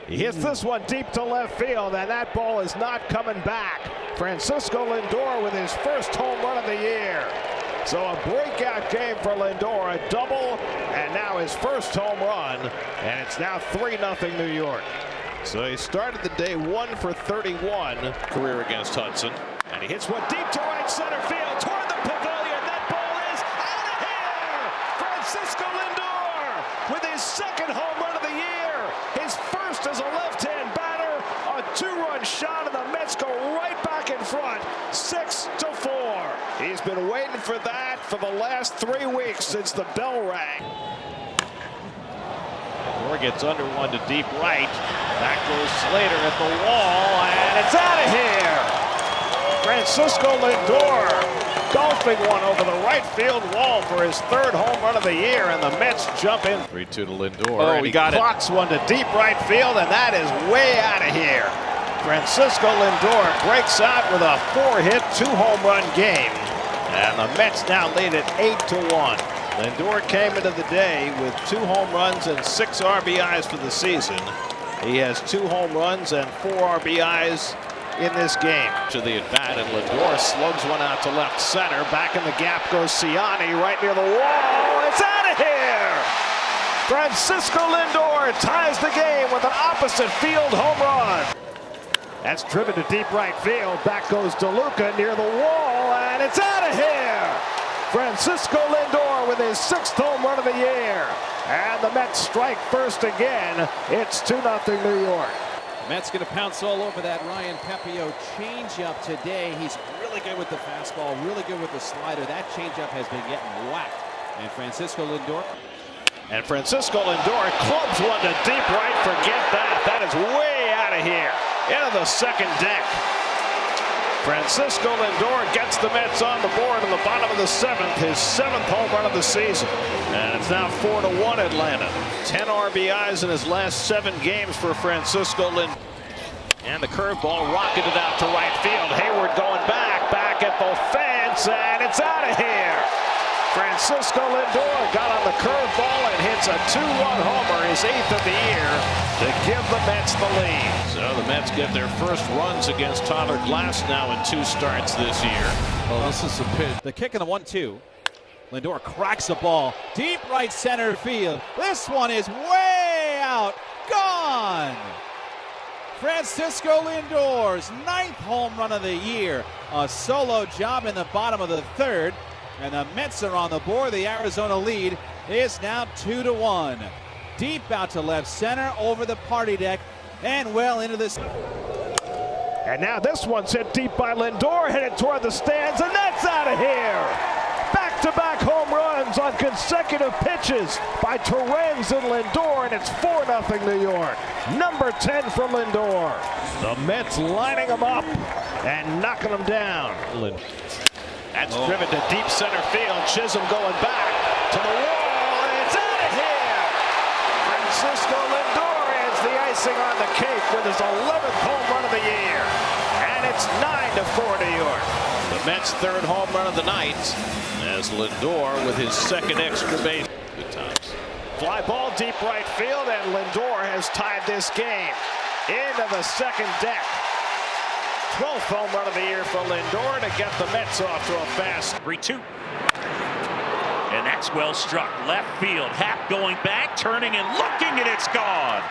He hits this one deep to left field, and that ball is not coming back. Francisco Lindor with his first home run of the year. So a breakout game for Lindor, a double, and now his first home run, and it's now 3-0 New York. So he started the day 1 for 31 career against Hudson, and he hits one deep to right center field toward the pavilion. That ball is out of here. Francisco Lindor with his second home run of the year, his first as a left-hand batter. A 2-run shot, and the Mets go right back in front, 6-4. He's been waiting for that for the last 3 weeks since the bell rang. Lindor gets under one to deep right. Back goes Slater at the wall, and it's out of here. Francisco Lindor golfing one over the right field wall for his third home run of the year, and the Mets jump in. 3-2 to Lindor. He got clocks one to deep right field, and that is way out of here. Francisco Lindor breaks out with a 4-hit, 2-home run game, and the Mets now lead at 8-1. Lindor came into the day with 2 home runs and 6 RBIs for the season. He has 2 home runs and 4 RBIs in this game. To the at-bat, and Lindor slugs one out to left center. Back in the gap goes Ciani right near the wall. It's out of here! Francisco Lindor ties the game with an opposite field home run. That's driven to deep right field. Back goes DeLuca near the wall, and it's out of here! Francisco Lindor with his 6th home run of the year. And the Mets strike first again. It's 2-0 New York. Mets going to pounce all over that Ryan Pepio changeup today. He's really good with the fastball, really good with the slider. That changeup has been getting whacked. And Francisco Lindor clubs one to deep right. Forget that. That is way out of here. Into the second deck. Francisco Lindor gets the Mets on the board in the bottom of the 7th, his 7th home run of the season. And it's now 4-1 Atlanta. 10 RBIs in his last 7 games for Francisco Lindor. And the curveball rocketed out to right field. Hayward going back at the fence, and it's out of here. Francisco Lindor got on the curveball and hits a 2-run homer, his 8th of the year, to give the Mets the lead. So the Mets get their first runs against Tyler Glasnow in 2 starts this year. Oh, this is a pitch. The kick in the 1-2. Lindor cracks the ball deep right center field. This one is way out. Gone. Francisco Lindor's 9th home run of the year. A solo job in the bottom of the 3rd. And the Mets are on the board. The Arizona lead is now 2-1. Deep out to left center over the party deck and well into this. And now this one's hit deep by Lindor, headed toward the stands, and that's out of here. Back-to-back home runs on consecutive pitches by Torrens and Lindor, and it's 4-0 New York. Number 10 for Lindor. The Mets lining them up and knocking them down. That's driven to deep center field. Chisholm going back to the wall, and it's out of here. Francisco Lindor adds the icing on the cake with his 11th home run of the year. And it's 9-4 New York. The Mets' 3rd home run of the night as Lindor with his 2nd extra base. Good times. Fly ball deep right field, and Lindor has tied this game into the 2nd deck. 12th home run of the year for Lindor to get the Mets off to a fast 3-2. And that's well struck. Left field. Happ going back, turning and looking, and it's gone.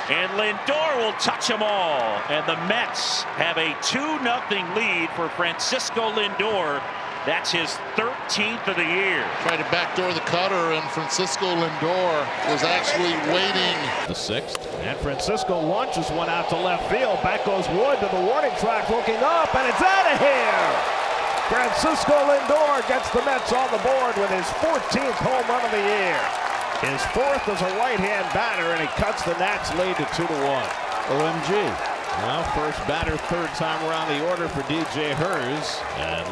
And Lindor will touch them all. And the Mets have a 2-0 lead for Francisco Lindor. That's his 13th of the year. Tried to backdoor the cutter, and Francisco Lindor was actually waiting. The 6th, and Francisco launches one out to left field. Back goes Wood to the warning track, looking up, and it's out of here. Francisco Lindor gets the Mets on the board with his 14th home run of the year. His 4th as a right-hand batter, and he cuts the Nats lead to 2-1. OMG. Well, first batter, 3rd time around the order for DJ Hers, and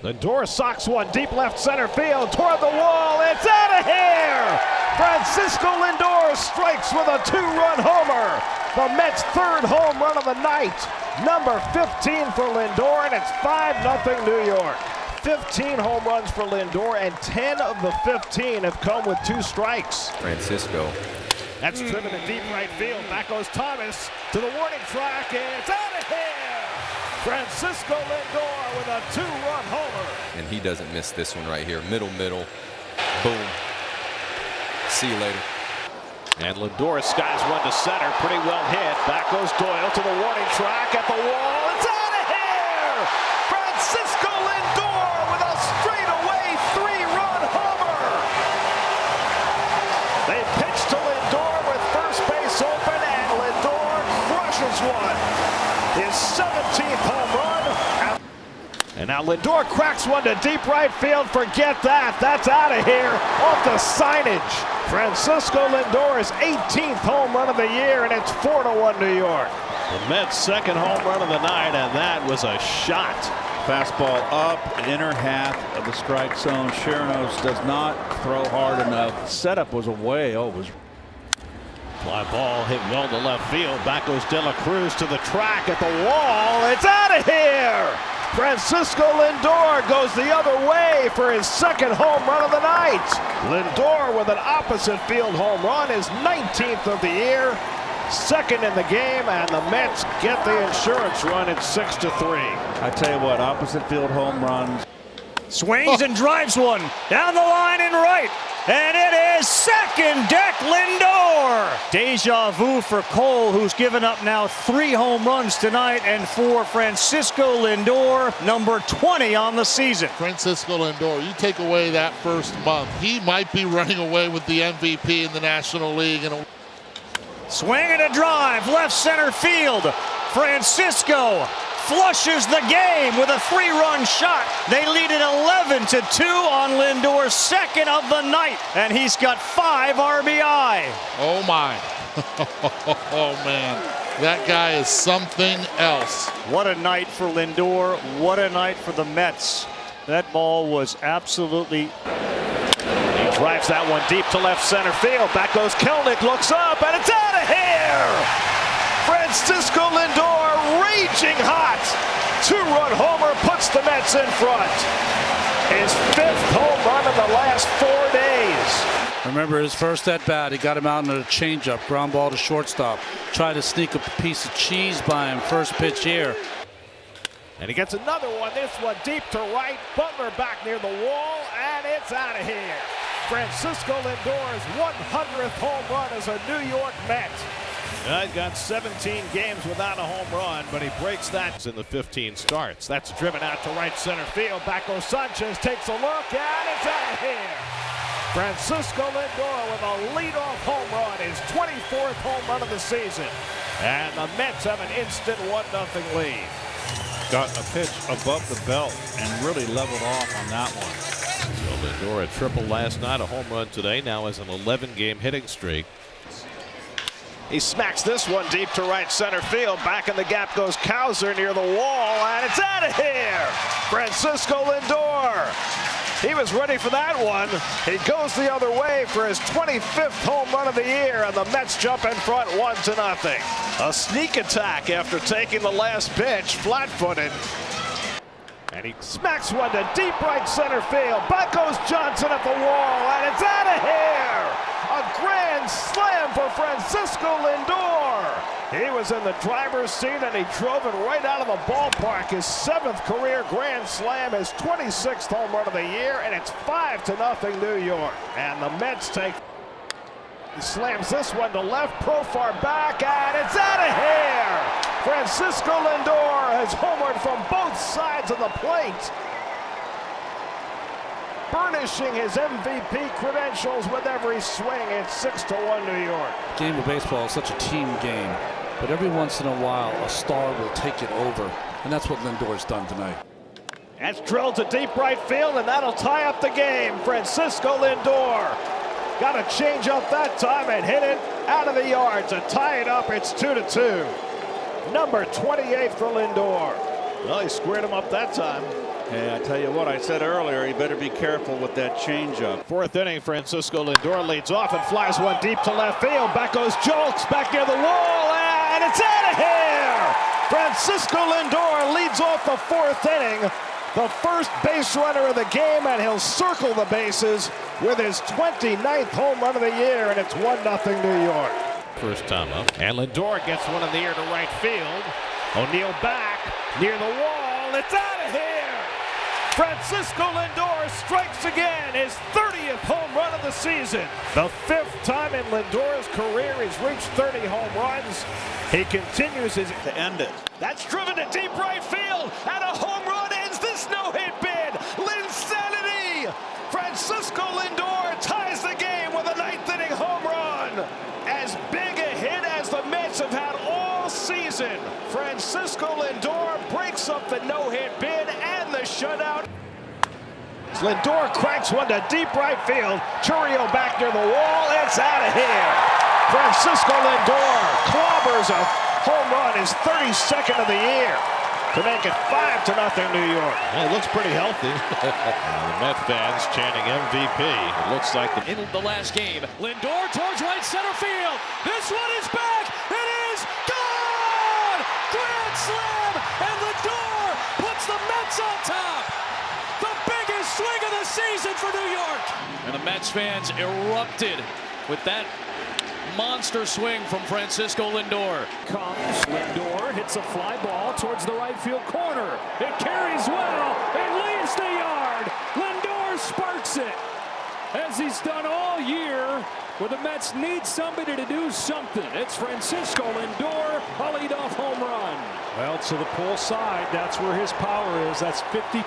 Lindor socks one deep left center field toward the wall. It's out of here! Francisco Lindor strikes with a 2-run homer. The Mets' 3rd home run of the night. Number 15 for Lindor, and it's 5-0 New York. 15 home runs for Lindor, and 10 of the 15 have come with 2 strikes. Francisco That's driven to deep right field. Back goes Thomas to the warning track, and it's out of here. Francisco Lindor with a 2-run homer. And he doesn't miss this one right here. Middle. Boom. See you later. And Lindor skies one to center. Pretty well hit. Back goes Doyle to the warning track at the wall. It's out of here! Francisco Lindor with a straightaway 3-run homer. They pitch to Lindor with first base open, and Lindor crushes one. His 17th home run. And now Lindor cracks one to deep right field. Forget that. That's out of here off the signage. Francisco Lindor's 18th home run of the year, and it's 4-1 New York. The Mets' second home run of the night, and that was a shot. Fastball up, inner half of the strike zone. Chirinos does not throw hard enough. Setup was away. Oh, it was. Fly ball hit well to left field. Back goes De La Cruz to the track at the wall. It's out of here! Francisco Lindor goes the other way for his second home run of the night. Lindor with an opposite field home run, his 19th of the year, second in the game, and the Mets get the insurance run at 6-3. I tell you what, opposite field home runs. Swings and drives one down the line and right. And it is second deck Lindor. Deja vu for Cole, who's given up now 3 home runs tonight, and for Francisco Lindor, number 20 on the season. Francisco Lindor, you take away that first month, he might be running away with the MVP in the National League. Swing and a drive, left center field. Francisco flushes the game with a 3-run shot. They lead it 11-2 on Lindor's second of the night, and he's got 5 RBI. Oh my. Oh man, that guy is something else. What a night for Lindor. What a night for the Mets. That ball was absolutely. He drives that one deep to left center field. Back goes Kelnick, looks up, and it's out of here! Francisco Lindor raging hot. 2-run homer puts the Mets in front. His 5th home run in the last 4 days. Remember his first at bat, he got him out in a changeup, ground ball to shortstop. Tried to sneak a piece of cheese by him first pitch here. And he gets another one, this one deep to right. Butler back near the wall, and it's out of here. Francisco Lindor's 100th home run as a New York Met. He's got 17 games without a home run, but he breaks that in the 15 starts. That's driven out to right center field. Back goes Sanchez, takes a look, and it's out of here. Francisco Lindor with a leadoff home run, his 24th home run of the season. And the Mets have an instant 1-0 lead. Got a pitch above the belt and really leveled off on that one. So Lindor a triple last night, a home run today, now has an 11-game hitting streak. He smacks this one deep to right center field. Back in the gap goes Cowser near the wall, and it's out of here. Francisco Lindor. He was ready for that one. He goes the other way for his 25th home run of the year, and the Mets jump in front 1-0. A sneak attack after taking the last pitch, flat-footed. And he smacks one to deep right center field. Back goes Johnson at the wall, and it's out of here. A grand slam for Francisco Lindor. He was in the driver's seat, and he drove it right out of the ballpark. His 7th career grand slam, his 26th home run of the year, and it's 5-0 New York. And the Mets take. He slams this one to left, Profar back, and it's out of here. Francisco Lindor has homered from both sides of the plate, burnishing his MVP credentials with every swing. It's 6-1 New York. Game of baseball is such a team game, but every once in a while a star will take it over, and that's what Lindor's done tonight. That's drilled to deep right field, and that'll tie up the game. Francisco Lindor got a change up that time and hit it out of the yard to tie it up. It's 2-2. Number 28 for Lindor. Well, he squared him up that time. Hey, I tell you what, I said earlier, he better be careful with that changeup. 4th inning, Francisco Lindor leads off and flies one deep to left field. Back goes Jolks, back near the wall, and it's out of here! Francisco Lindor leads off the 4th inning the first base runner of the game, and he'll circle the bases with his 29th home run of the year, and it's 1-0 New York. First time up. And Lindor gets one in the air to right field. O'Neill back near the wall. It's out of here. Francisco Lindor strikes again, his 30th home run of the season. The 5th time in Lindor's career he's reached 30 home runs. He continues his To end it. That's driven to deep right field, and a home run ends this no-hit bid. Linsanity! Francisco Lindor ties the game with a 9th-inning home run. As big a hit as the Mets have had all season. Francisco Lindor breaks up the no-hit bid and the shutout. Lindor cracks one to deep right field. Churrio back near the wall. It's out of here. Francisco Lindor clobbers a home run, his 32nd of the year, to make it 5-0 New York. Well, it looks pretty healthy. The Met fans chanting MVP. It looks like in the last game. Lindor towards right center field. This one is back. It is gone! Grand slam! And Lindor puts the Mets on top. The biggest swing of the season for New York. And the Mets fans erupted with that monster swing from Francisco Lindor. Comes Lindor, hits a fly ball towards the right field corner. It carries well. It leaves the yard. Lindor sparks it, as he's done all year. Where the Mets need somebody to do something. It's Francisco Lindor, a leadoff home run. Well, to the pull side, that's where his power is. That's 50.